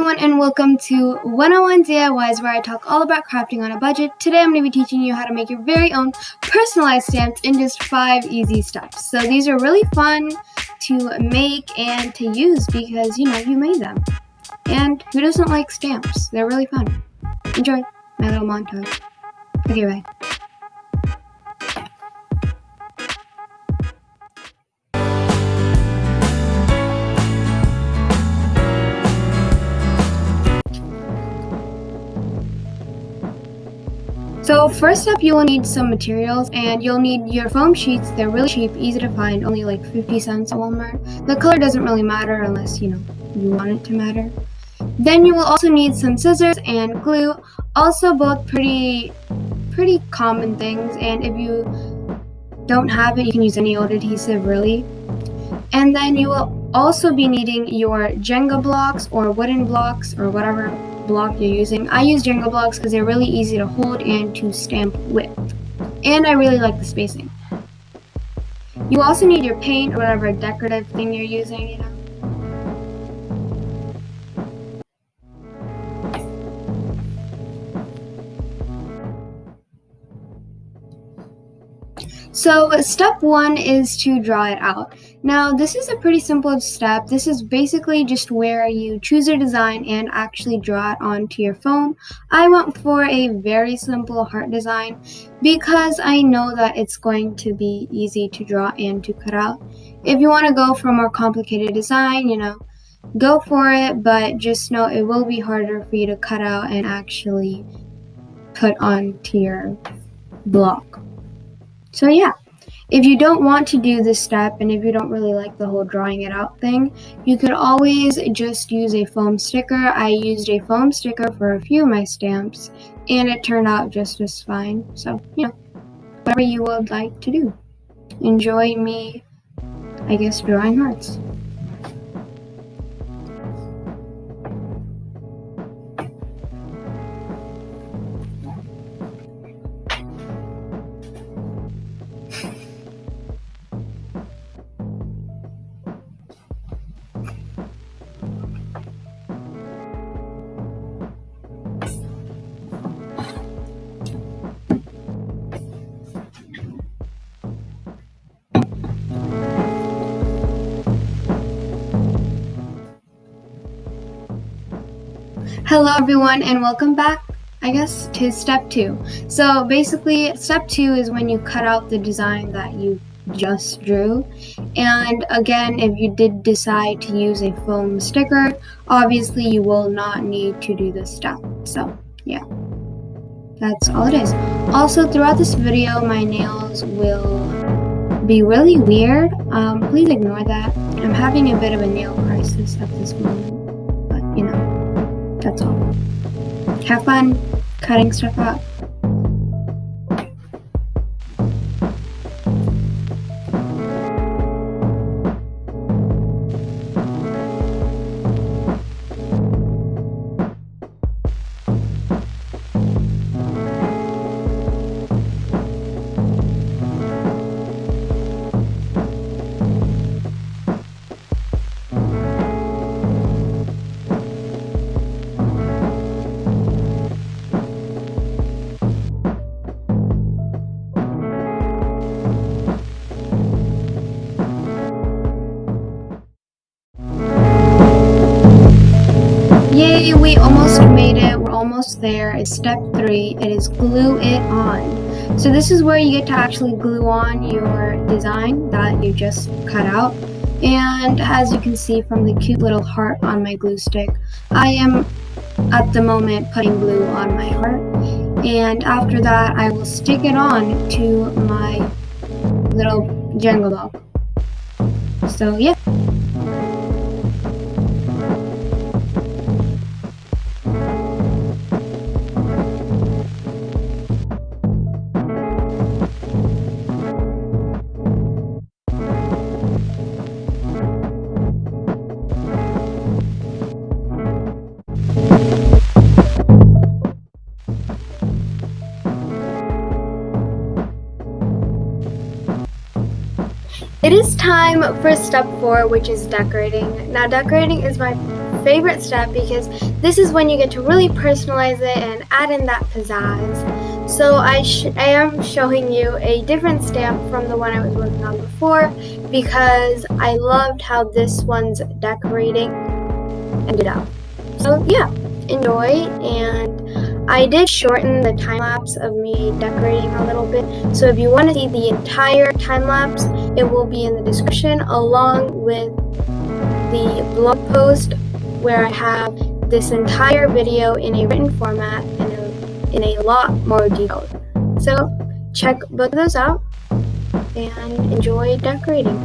everyone, and welcome to 101 DIYs, where I talk all about crafting on a budget. Today I'm going to be teaching you how to make your very own personalized stamps in just 5 easy steps. So these are really fun to make and to use because, you made them. And who doesn't like stamps? They're really fun. Enjoy my little montage. Okay, bye. So first up, you will need some materials, and you'll need your foam sheets. They're really cheap, easy to find, only like 50 cents at Walmart. The color doesn't really matter unless, you want it to matter. Then you will also need some scissors and glue, also both pretty common things, and if you don't have it, you can use any old adhesive really. And then you will also be needing your Jenga blocks or wooden blocks or whatever block you're using. I use Jenga blocks because they're really easy to hold and to stamp with, and I really like the spacing. You also need your paint or whatever decorative thing you're using, So step 1 is to draw it out. Now this is a pretty simple step. This is basically just where you choose your design and actually draw it onto your phone. I went for a very simple heart design because I know that it's going to be easy to draw and to cut out. If you want to go for a more complicated design, go for it, but just know it will be harder for you to cut out and actually put onto your block. So yeah, if you don't want to do this step, and if you don't really like the whole drawing it out thing, you could always just use a foam sticker. I used a foam sticker for a few of my stamps, and it turned out just as fine. So, whatever you would like to do. Enjoy me, I guess, drawing hearts. Hello everyone, and welcome back, I guess, to step 2. So basically, step 2 is when you cut out the design that you just drew. And again, if you did decide to use a foam sticker, obviously you will not need to do this step. So yeah, that's all it is. Also, throughout this video, my nails will be really weird. Please ignore that. I'm having a bit of a nail crisis at this moment, but that's all. Have fun cutting stuff out. Yay, we almost made it. We're almost there. It's step 3. It is glue it on. So this is where you get to actually glue on your design that you just cut out. And as you can see from the cute little heart on my glue stick, I am at the moment putting glue on my heart. And after that, I will stick it on to my little Jenga block. So yeah. It is time for step 4, which is decorating. Now, decorating is my favorite step because this is when you get to really personalize it and add in that pizzazz. So I am showing you a different stamp from the one I was working on before because I loved how this one's decorating ended up. So yeah, enjoy, and I did shorten the time lapse of me decorating a little bit, so if you want to see the entire time lapse, it will be in the description along with the blog post where I have this entire video in a written format and in a lot more detail. So check both of those out and enjoy decorating.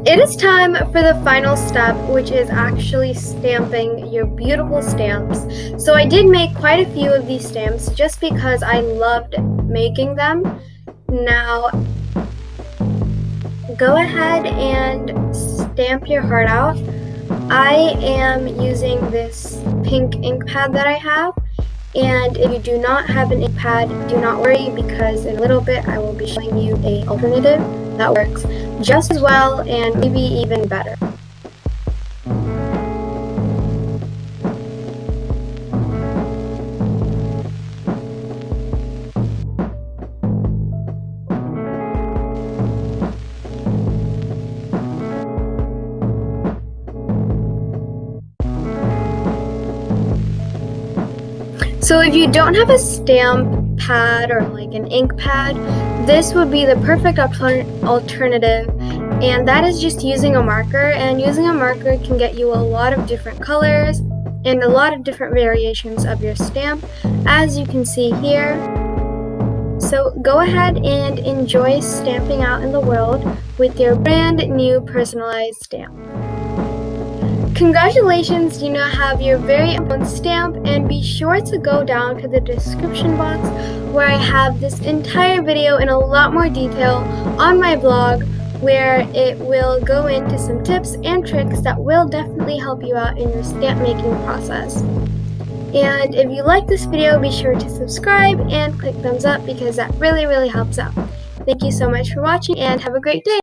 It is time for the final step, which is actually stamping your beautiful stamps. So I did make quite a few of these stamps just because I loved making them. Now, go ahead and stamp your heart out. I am using this pink ink pad that I have. And if you do not have an ink pad, do not worry because in a little bit I will be showing you an alternative that works just as well and maybe even better. So if you don't have a stamp pad or like an ink pad, this would be the perfect alternative, and that is just using a marker. And using a marker can get you a lot of different colors and a lot of different variations of your stamp, as you can see here. So go ahead and enjoy stamping out in the world with your brand new personalized stamp. Congratulations, you now have your very own stamp, and be sure to go down to the description box where I have this entire video in a lot more detail on my blog, where it will go into some tips and tricks that will definitely help you out in your stamp making process. And if you like this video, be sure to subscribe and click thumbs up because that really helps out. Thank you so much for watching and have a great day!